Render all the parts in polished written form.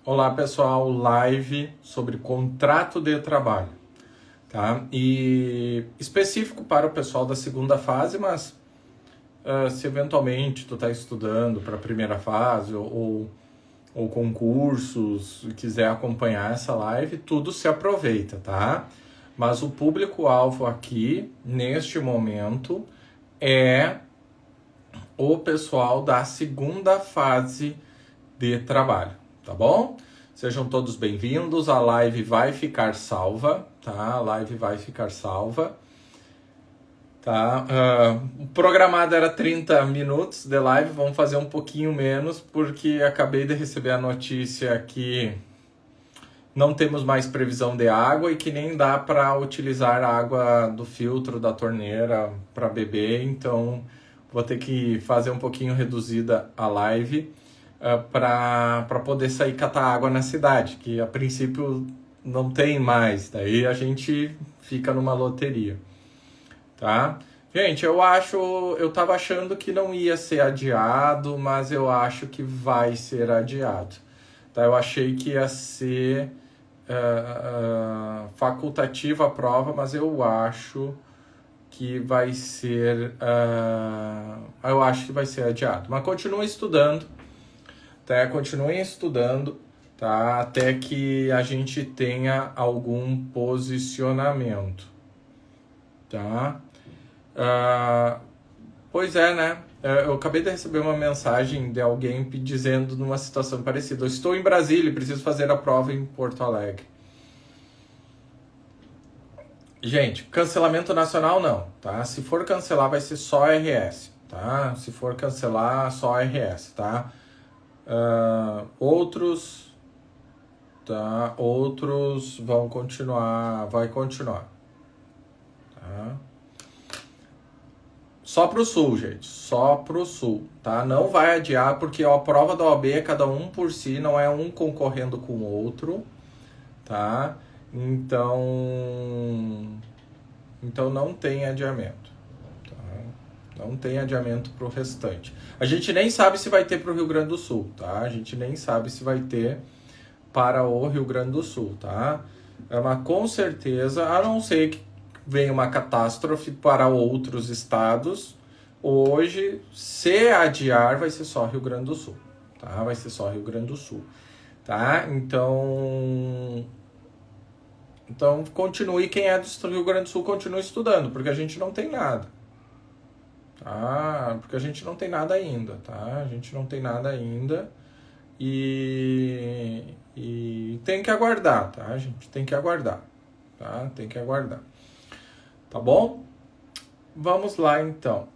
Olá pessoal, live sobre contrato de trabalho, tá? E específico para o pessoal da segunda fase, mas se eventualmente tu está estudando para a primeira fase ou concursos e quiser acompanhar essa live, tudo se aproveita, tá? Mas o público-alvo aqui, neste momento, é o pessoal da segunda fase de trabalho, tá bom? Sejam todos bem-vindos, a live vai ficar salva, tá? A live vai ficar salva, tá? O programado era 30 minutos de live, vamos fazer um pouquinho menos, porque acabei de receber a notícia que não temos mais previsão de água e que nem dá para utilizar a água do filtro da torneira para beber, então vou ter que fazer um pouquinho reduzida a live para poder sair catar água na cidade, que a princípio não tem mais, daí a gente fica numa loteria, tá? Gente, eu tava achando que não ia ser adiado, mas eu acho que vai ser adiado, tá? Eu achei que ia ser facultativa a prova, mas eu acho que vai ser adiado, mas continue estudando, tá? Continuem estudando, tá? Até que a gente tenha algum posicionamento, tá? Pois é, né? Eu acabei de receber uma mensagem de alguém dizendo numa situação parecida: eu estou em Brasília e preciso fazer a prova em Porto Alegre. Gente, cancelamento nacional não, tá? Se for cancelar vai ser só RS, tá? Se for cancelar, só RS, tá? Outros vão continuar, vai continuar, tá? Só pro sul, gente, só pro sul, tá? Não vai adiar porque a prova da OAB é cada um por si, não é um concorrendo com o outro, tá? Então não tem adiamento, tá? Não tem adiamento pro restante. A gente nem sabe se vai ter pro Rio Grande do Sul, tá? A gente nem sabe se vai ter para o Rio Grande do Sul, tá? Mas com certeza, a não ser que venha uma catástrofe para outros estados, hoje, se adiar, vai ser só Rio Grande do Sul, tá? Vai ser só Rio Grande do Sul, tá? Então continue, quem é do Rio Grande do Sul, continue estudando, porque a gente não tem nada, tá? Porque a gente não tem nada ainda, tá? A gente não tem nada ainda e tem que aguardar, tá, gente? Tem que aguardar, tá? Tem que aguardar, tá bom? Vamos lá, então.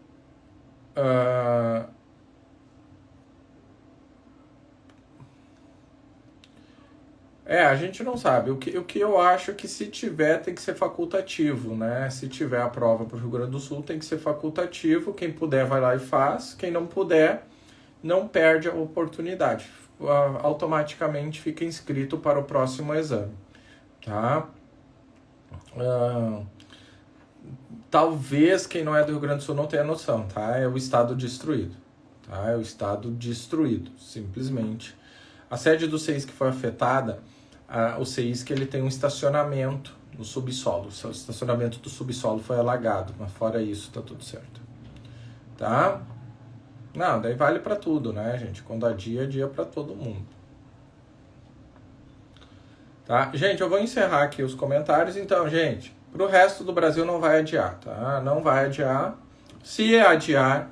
A gente não sabe. O que eu acho que se tiver tem que ser facultativo, né? Se tiver a prova para o Rio Grande do Sul tem que ser facultativo. Quem puder vai lá e faz. Quem não puder, não perde a oportunidade. Automaticamente fica inscrito para o próximo exame, tá? Talvez quem não é do Rio Grande do Sul não tenha noção, tá? É o estado destruído, tá? É o estado destruído, simplesmente. A sede do CEISC que foi afetada, o CEISC ele tem um estacionamento no subsolo. O estacionamento do subsolo foi alagado, mas fora isso tá tudo certo, tá? Não, daí vale para tudo, né, gente? Quando há dia, é dia para todo mundo. Tá? Gente, eu vou encerrar aqui os comentários. Então, gente, pro resto do Brasil não vai adiar, tá? Não vai adiar. Se adiar,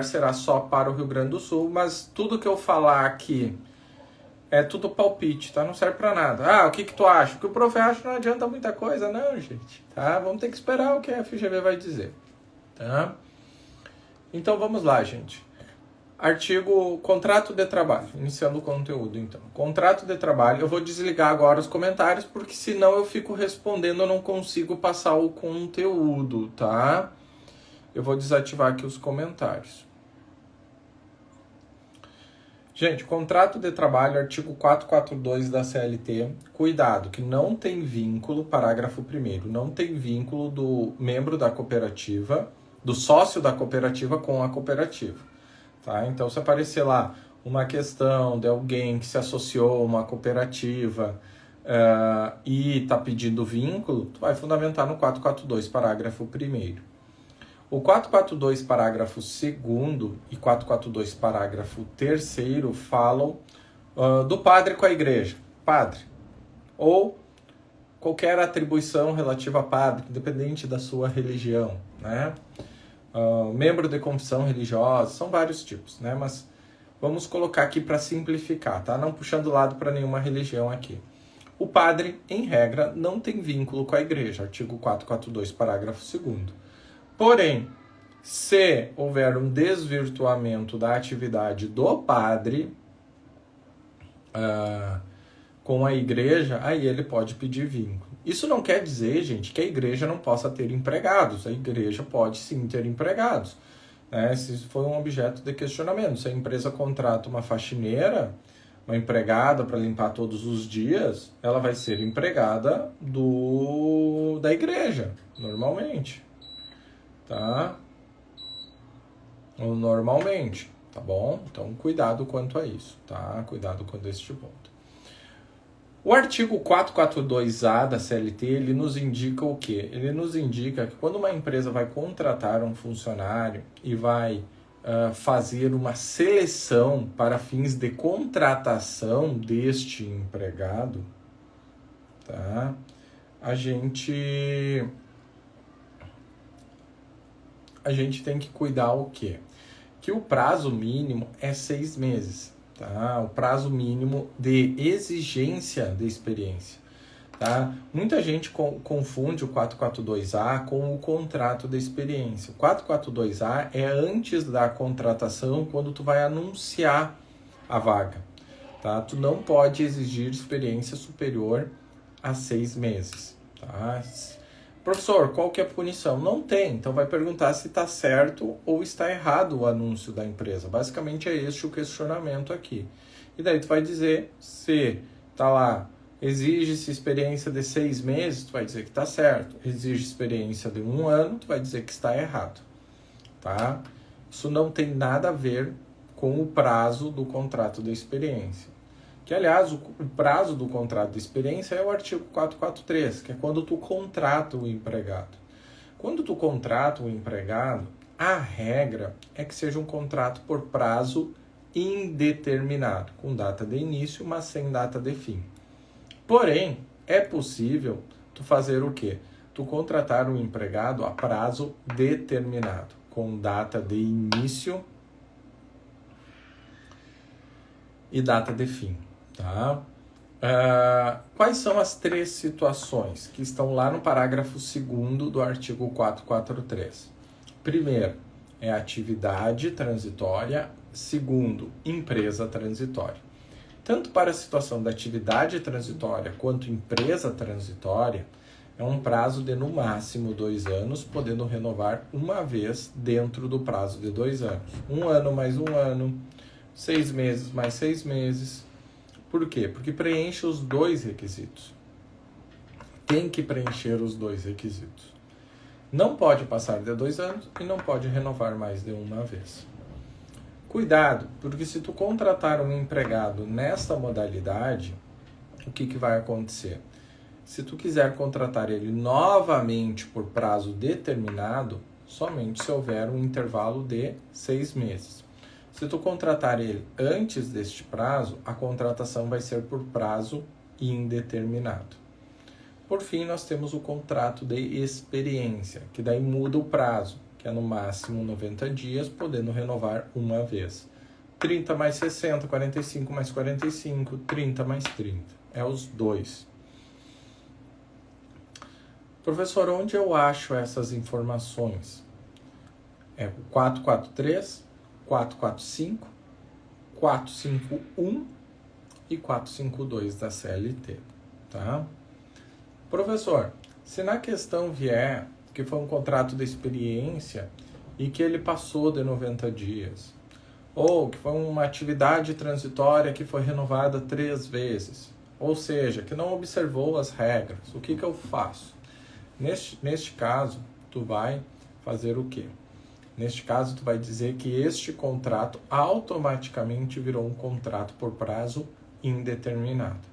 será só para o Rio Grande do Sul, mas tudo que eu falar aqui é tudo palpite, tá? Não serve para nada. O que tu acha? O que o prof acha não adianta muita coisa, não, gente, tá? Vamos ter que esperar o que a FGV vai dizer, tá? Então, vamos lá, gente. Artigo contrato de trabalho, iniciando o conteúdo, então. Contrato de trabalho, eu vou desligar agora os comentários, porque senão eu fico respondendo, eu não consigo passar o conteúdo, tá? Eu vou desativar aqui os comentários. Gente, contrato de trabalho, artigo 442 da CLT, cuidado, que não tem vínculo, parágrafo 1º, não tem vínculo do membro da cooperativa, do sócio da cooperativa com a cooperativa. Tá? Então, se aparecer lá uma questão de alguém que se associou a uma cooperativa e está pedindo vínculo, tu vai fundamentar no 442, parágrafo 1º. O 442, parágrafo 2º e 442, parágrafo 3º falam do padre com a igreja. Padre. Ou qualquer atribuição relativa a padre, independente da sua religião, né? Membro de confissão religiosa, são vários tipos, né? Mas vamos colocar aqui para simplificar, tá? Não puxando lado para nenhuma religião aqui. O padre, em regra, não tem vínculo com a igreja, artigo 442, parágrafo 2º. Porém, se houver um desvirtuamento da atividade do padre com a igreja, aí ele pode pedir vínculo. Isso não quer dizer, gente, que a igreja não possa ter empregados. A igreja pode sim ter empregados, né? Se for um objeto de questionamento. Se a empresa contrata uma faxineira, uma empregada para limpar todos os dias, ela vai ser empregada da igreja, normalmente. Tá? Normalmente, tá bom? Então, cuidado quanto a isso, tá? Cuidado quanto a este ponto. O artigo 442A da CLT, ele nos indica o quê? Ele nos indica que quando uma empresa vai contratar um funcionário e vai fazer uma seleção para fins de contratação deste empregado, tá? A gente tem que cuidar o quê? Que o prazo mínimo é 6 meses, tá? O prazo mínimo de exigência de experiência, tá? Muita gente confunde o 442A com o contrato de experiência. O 442A é antes da contratação, quando tu vai anunciar a vaga, tá? Tu não pode exigir experiência superior a 6 meses, tá? Professor, qual que é a punição? Não tem, então vai perguntar se está certo ou está errado o anúncio da empresa. Basicamente é este o questionamento aqui. E daí tu vai dizer se está lá, exige-se experiência de 6 meses, tu vai dizer que está certo. Exige experiência de 1 ano, tu vai dizer que está errado. Tá? Isso não tem nada a ver com o prazo do contrato de experiência. Que, aliás, o prazo do contrato de experiência é o artigo 443, que é quando tu contrata o empregado. Quando tu contrata o empregado, a regra é que seja um contrato por prazo indeterminado, com data de início, mas sem data de fim. Porém, é possível tu fazer o quê? Tu contratar um empregado a prazo determinado, com data de início e data de fim. Tá? Quais são as 3 situações que estão lá no parágrafo 2º do artigo 443? Primeiro, é atividade transitória. Segundo, empresa transitória. Tanto para a situação da atividade transitória quanto empresa transitória, é um prazo de no máximo 2 anos, podendo renovar uma vez dentro do prazo de 2 anos. 1 ano mais 1 ano, 6 meses mais 6 meses. Por quê? Porque preenche os 2 requisitos. Tem que preencher os 2 requisitos. Não pode passar de 2 anos e não pode renovar mais de uma vez. Cuidado, porque se tu contratar um empregado nesta modalidade, o que vai acontecer? Se tu quiser contratar ele novamente por prazo determinado, somente se houver um intervalo de 6 meses. Se tu contratar ele antes deste prazo, a contratação vai ser por prazo indeterminado. Por fim, nós temos o contrato de experiência, que daí muda o prazo, que é no máximo 90 dias, podendo renovar uma vez. 30 mais 60, 45 mais 45, 30 mais 30. É os 2. Professor, onde eu acho essas informações? É o 443, 445, 451 e 452 da CLT, tá? Professor, se na questão vier que foi um contrato de experiência e que ele passou de 90 dias, ou que foi uma atividade transitória que foi renovada 3 vezes, ou seja, que não observou as regras, o que eu faço? Neste caso, tu vai fazer o quê? Neste caso, tu vai dizer que este contrato automaticamente virou um contrato por prazo indeterminado,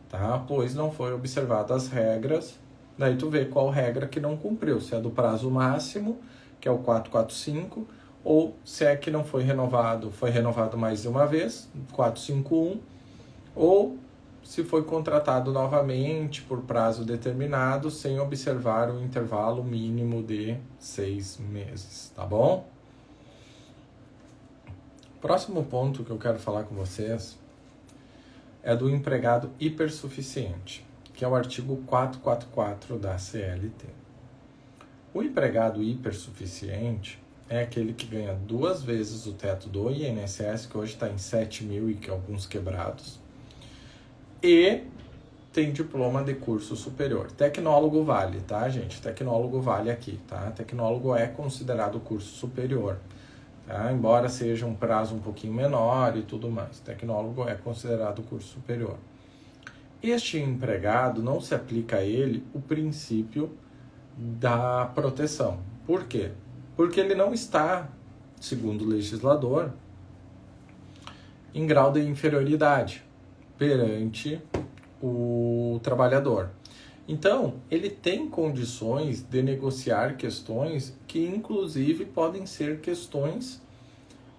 tá? Pois não foi observado as regras, daí tu vê qual regra que não cumpriu, se é do prazo máximo, que é o 445, ou se é que não foi renovado mais de uma vez, 451, ou se foi contratado novamente por prazo determinado, sem observar o intervalo mínimo de 6 meses, tá bom? Próximo ponto que eu quero falar com vocês é do empregado hipersuficiente, que é o artigo 444 da CLT. O empregado hipersuficiente é aquele que ganha 2 vezes o teto do INSS, que hoje está em 7 mil e que alguns quebrados, e tem diploma de curso superior. Tecnólogo vale, tá, gente? Tecnólogo vale aqui, tá? Tecnólogo é considerado curso superior, tá? Embora seja um prazo um pouquinho menor e tudo mais. Tecnólogo é considerado curso superior. Este empregado, não se aplica a ele o princípio da proteção. Por quê? Porque ele não está, segundo o legislador, em grau de inferioridade perante o trabalhador. Então, ele tem condições de negociar questões que, inclusive, podem ser questões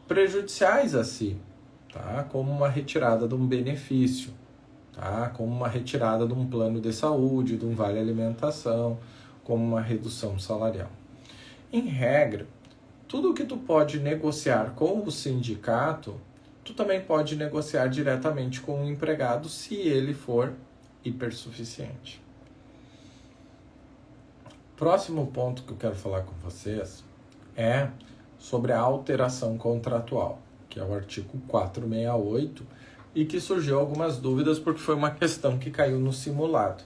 prejudiciais a si, tá? Como uma retirada de um benefício, tá? Como uma retirada de um plano de saúde, de um vale alimentação, como uma redução salarial. Em regra, tudo que tu pode negociar com o sindicato, tu também pode negociar diretamente com o empregado se ele for hipersuficiente. Próximo ponto que eu quero falar com vocês é sobre a alteração contratual, que é o artigo 468, e que surgiu algumas dúvidas porque foi uma questão que caiu no simulado.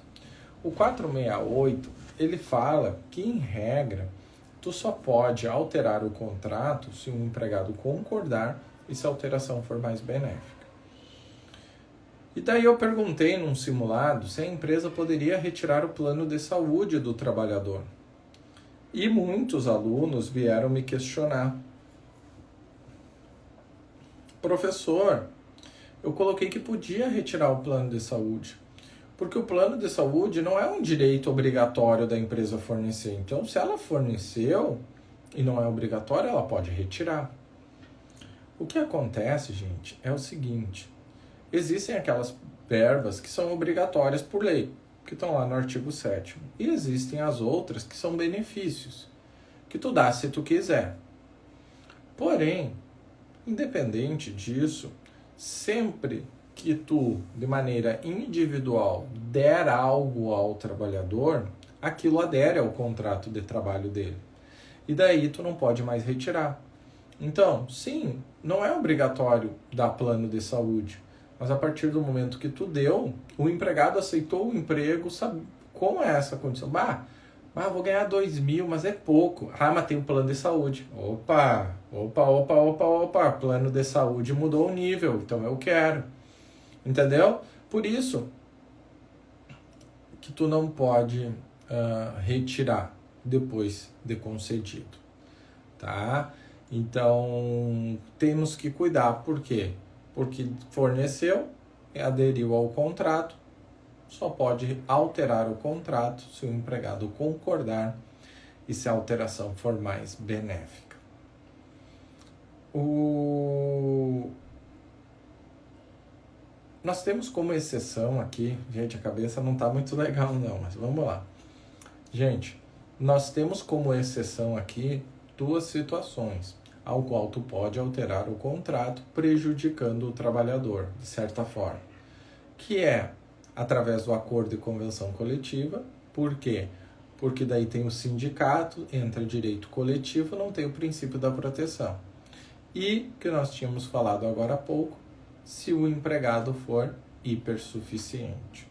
O 468, ele fala que, em regra, tu só pode alterar o contrato se um empregado concordar e se a alteração for mais benéfica. E daí eu perguntei num simulado se a empresa poderia retirar o plano de saúde do trabalhador. E muitos alunos vieram me questionar. Professor, eu coloquei que podia retirar o plano de saúde, porque o plano de saúde não é um direito obrigatório da empresa fornecer. Então, se ela forneceu e não é obrigatório, ela pode retirar. O que acontece, gente, é o seguinte: existem aquelas verbas que são obrigatórias por lei, que estão lá no artigo 7º, e existem as outras que são benefícios, que tu dá se tu quiser. Porém, independente disso, sempre que tu, de maneira individual, der algo ao trabalhador, aquilo adere ao contrato de trabalho dele. E daí tu não pode mais retirar. Então, sim, não é obrigatório dar plano de saúde, mas a partir do momento que tu deu, o empregado aceitou o emprego, sabe, com essa condição. Vou ganhar 2 mil, mas é pouco. Mas tem um plano de saúde. Opa, plano de saúde mudou o nível, então eu quero. Entendeu? Por isso que tu não pode retirar depois de concedido, tá? Então, temos que cuidar. Por quê? Porque forneceu, aderiu ao contrato, só pode alterar o contrato se o empregado concordar e se a alteração for mais benéfica. Nós temos como exceção aqui, gente, a cabeça não está muito legal não, mas vamos lá. Gente, nós temos como exceção aqui 2 situações, ao qual tu pode alterar o contrato prejudicando o trabalhador, de certa forma, que é através do acordo de convenção coletiva. Por quê? Porque daí tem o sindicato, entra direito coletivo, não tem o princípio da proteção. E, que nós tínhamos falado agora há pouco, se o empregado for hipersuficiente.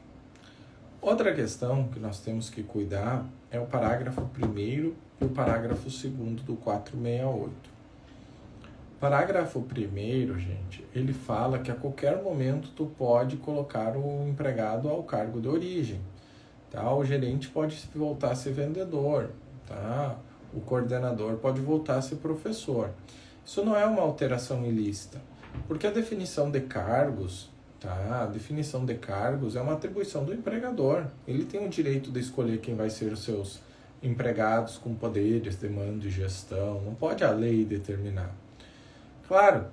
Outra questão que nós temos que cuidar é o parágrafo 1º e o parágrafo 2º do 468. Parágrafo 1º, gente, ele fala que a qualquer momento tu pode colocar o empregado ao cargo de origem, tá? O gerente pode voltar a ser vendedor, tá? o coordenador pode voltar a ser professor. Isso não é uma alteração ilícita, porque a definição de cargos, tá? A definição de cargos é uma atribuição do empregador. Ele tem o direito de escolher quem vai ser os seus empregados com poderes de mando e gestão. Não pode a lei determinar. Claro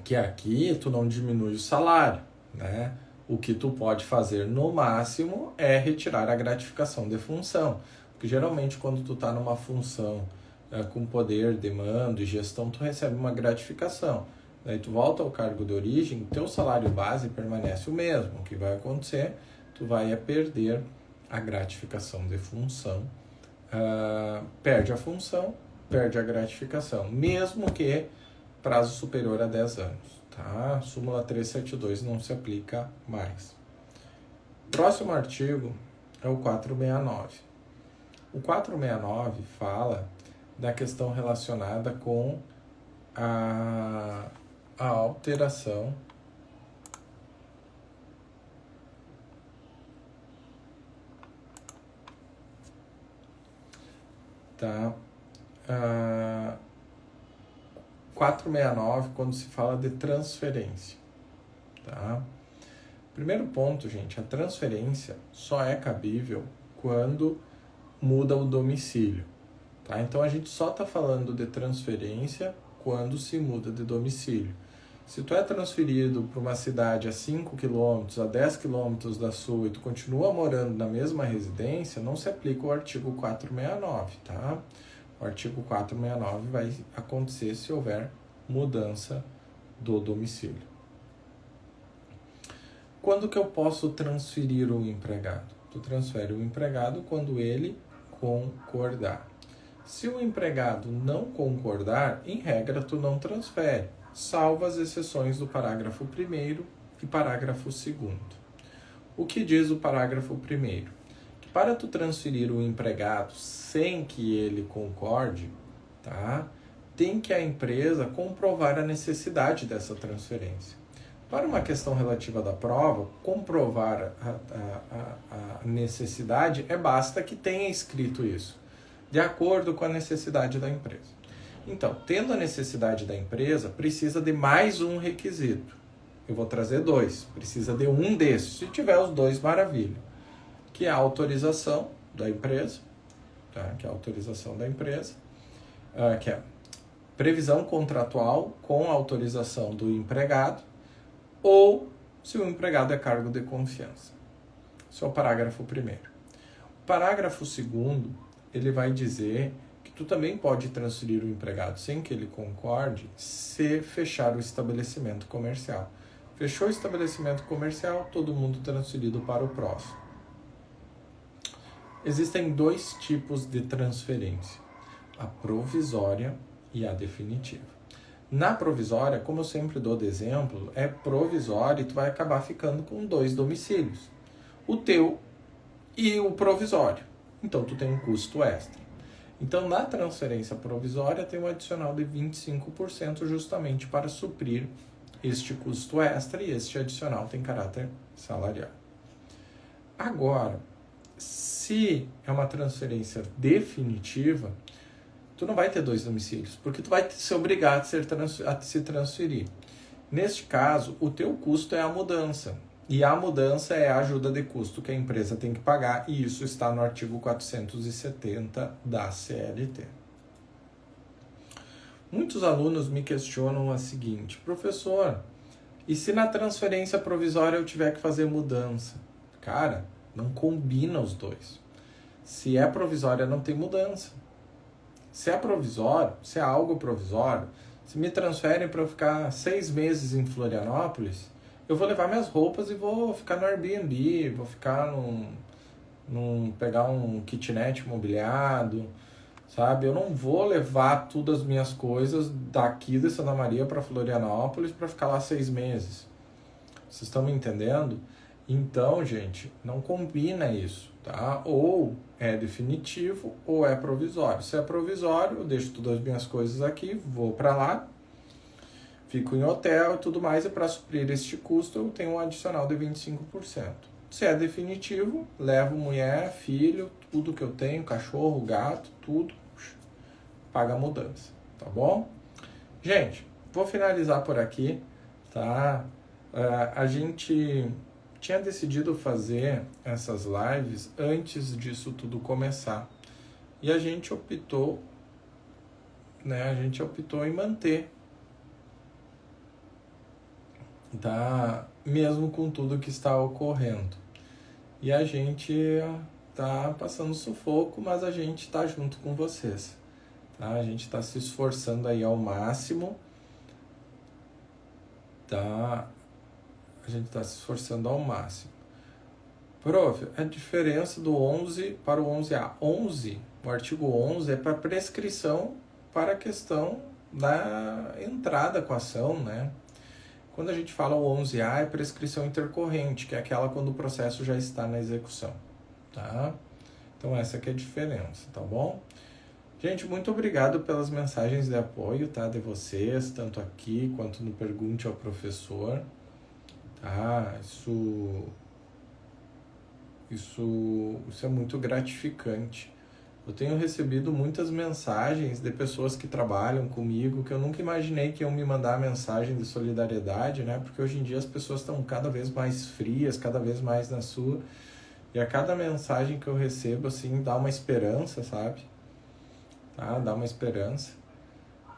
que aqui tu não diminui o salário, né? O que tu pode fazer no máximo é retirar a gratificação de função. Porque geralmente quando tu tá numa função com poder, demanda e gestão, tu recebe uma gratificação. Daí tu volta ao cargo de origem, teu salário base permanece o mesmo. O que vai acontecer? Tu vai perder a gratificação de função. Perde a função, perde a gratificação. Mesmo que prazo superior a 10 anos. Tá? Súmula 372 não se aplica mais. Próximo artigo é o 469. O 469 fala da questão relacionada com a alteração tá? 469 quando se fala de transferência, tá? Primeiro ponto, gente, a transferência só é cabível quando muda o domicílio, tá? Então a gente só está falando de transferência quando se muda de domicílio. Se tu é transferido para uma cidade a 5 km, a 10 km da sua e tu continua morando na mesma residência, não se aplica o artigo 469, tá? O artigo 469 vai acontecer se houver mudança do domicílio. Quando que eu posso transferir o empregado? Tu transfere o empregado quando ele concordar. Se o empregado não concordar, em regra tu não transfere, salvo as exceções do parágrafo 1º e parágrafo 2º. O que diz o parágrafo 1º? Que para tu transferir o empregado sem que ele concorde, tá? Tem que a empresa comprovar a necessidade dessa transferência. Para uma questão relativa da prova, comprovar a necessidade basta que tenha escrito isso, de acordo com a necessidade da empresa. Então, tendo a necessidade da empresa, precisa de mais um requisito. Eu vou trazer 2, precisa de um desses. Se tiver os 2, maravilha. Que é a autorização da empresa, tá? Que é a autorização da empresa, que é previsão contratual com a autorização do empregado, ou se o empregado é cargo de confiança. Esse é o parágrafo 1º. O parágrafo 2º, ele vai dizer que tu também pode transferir o empregado sem que ele concorde se fechar o estabelecimento comercial. Fechou o estabelecimento comercial, todo mundo transferido para o próximo. Existem 2 tipos de transferência, a provisória e a definitiva. Na provisória, como eu sempre dou de exemplo, é provisória e tu vai acabar ficando com 2 domicílios, o teu e o provisório. Então tu tem um custo extra. Então na transferência provisória tem um adicional de 25% justamente para suprir este custo extra, e este adicional tem caráter salarial. Agora, se é uma transferência definitiva, tu não vai ter 2 domicílios, porque tu vai ser obrigado a se transferir. Neste caso, o teu custo é a mudança. E a mudança é a ajuda de custo que a empresa tem que pagar, e isso está no artigo 470 da CLT. Muitos alunos me questionam a seguinte: professor, e se na transferência provisória eu tiver que fazer mudança? Cara, não combina os 2. Se é provisória, não tem mudança. Se é provisório, se é algo provisório, se me transferem para eu ficar 6 meses em Florianópolis, eu vou levar minhas roupas e vou ficar no Airbnb, vou ficar pegar um kitnet mobiliado, sabe? Eu não vou levar todas as minhas coisas daqui de Santa Maria para Florianópolis para ficar lá 6 meses. Vocês estão me entendendo? Então, gente, não combina isso, tá? Ou é definitivo ou é provisório. Se é provisório, eu deixo todas as minhas coisas aqui, vou para lá, fico em hotel e tudo mais, e para suprir este custo eu tenho um adicional de 25%. Se é definitivo, levo mulher, filho, tudo que eu tenho, cachorro, gato, tudo, paga a mudança, tá bom? Gente, vou finalizar por aqui, tá? A gente tinha decidido fazer essas lives antes disso tudo começar. E a gente optou, né? A gente optou em manter, tá? Mesmo com tudo que está ocorrendo. E a gente tá passando sufoco, mas a gente tá junto com vocês, tá? A gente tá se esforçando aí ao máximo, tá? A gente tá se esforçando ao máximo. Prof, a diferença do 11 para o 11A. 11, o artigo 11 é para prescrição para a questão da entrada com a ação, né? Quando a gente fala o 11A é prescrição intercorrente, que é aquela quando o processo já está na execução, tá? Então essa que é a diferença, tá bom? Gente, muito obrigado pelas mensagens de apoio, tá? De vocês, tanto aqui quanto no Pergunte ao Professor, tá? Isso é muito gratificante. Eu tenho recebido muitas mensagens de pessoas que trabalham comigo que eu nunca imaginei que iam me mandar mensagem de solidariedade, né? Porque hoje em dia as pessoas estão cada vez mais frias, cada vez mais na sua. E a cada mensagem que eu recebo, assim, dá uma esperança, sabe? Tá? Dá uma esperança.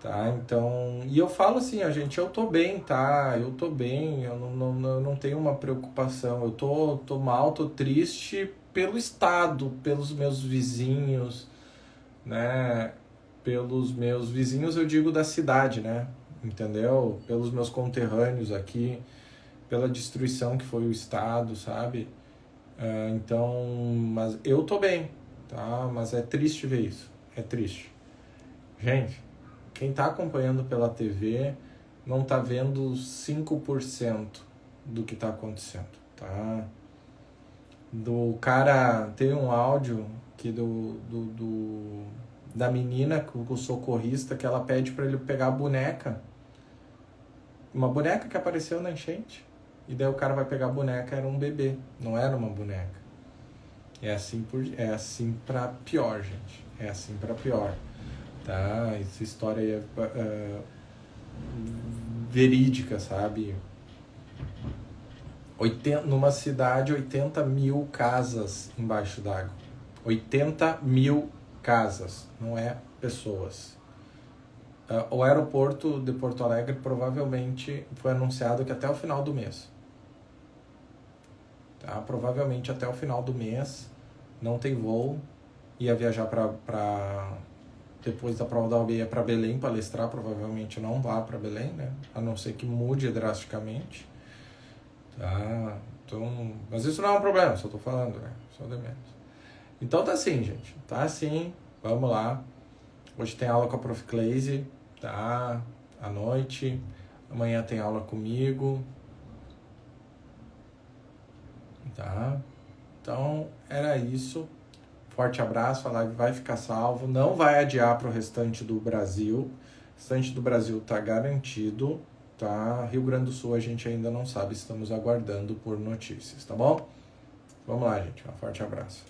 Tá? Então... E eu falo assim, ó, gente, eu tô bem, tá? Eu tô bem, eu não tenho uma preocupação. Eu tô mal, tô triste pelo estado, pelos meus vizinhos, né? Pelos meus vizinhos, eu digo da cidade, né? Entendeu? Pelos meus conterrâneos aqui, pela destruição que foi o estado, sabe? Então, mas eu tô bem, tá? Mas é triste ver isso, é triste. Gente, quem tá acompanhando pela TV não tá vendo 5% do que tá acontecendo, tá? Do cara, tem um áudio que da menina, o socorrista, que ela pede para ele pegar a boneca. Uma boneca que apareceu na enchente. E daí o cara vai pegar a boneca, era um bebê, não era uma boneca. É assim pra pior, gente. É assim pra pior. Tá? Essa história aí é verídica, sabe? Numa cidade, 80 mil casas embaixo d'água. 80 mil casas, não é pessoas. O aeroporto de Porto Alegre provavelmente foi anunciado que até o final do mês. Tá? Provavelmente até o final do mês não tem voo. Ia viajar para depois da prova da OAB ia para Belém palestrar, provavelmente não vá para Belém, né? A não ser que mude drasticamente. Tá? Então, mas isso não é um problema, só tô falando, né? Só de menos. Então tá assim, gente. Tá assim. Vamos lá. Hoje tem aula com a Prof. Cleise, tá? À noite. Amanhã tem aula comigo. Tá? Então, era isso. Forte abraço. A live vai ficar salvo. Não vai adiar para o restante do Brasil. O restante do Brasil tá garantido. Tá? Rio Grande do Sul a gente ainda não sabe, estamos aguardando por notícias, tá bom? Vamos lá, gente, um forte abraço.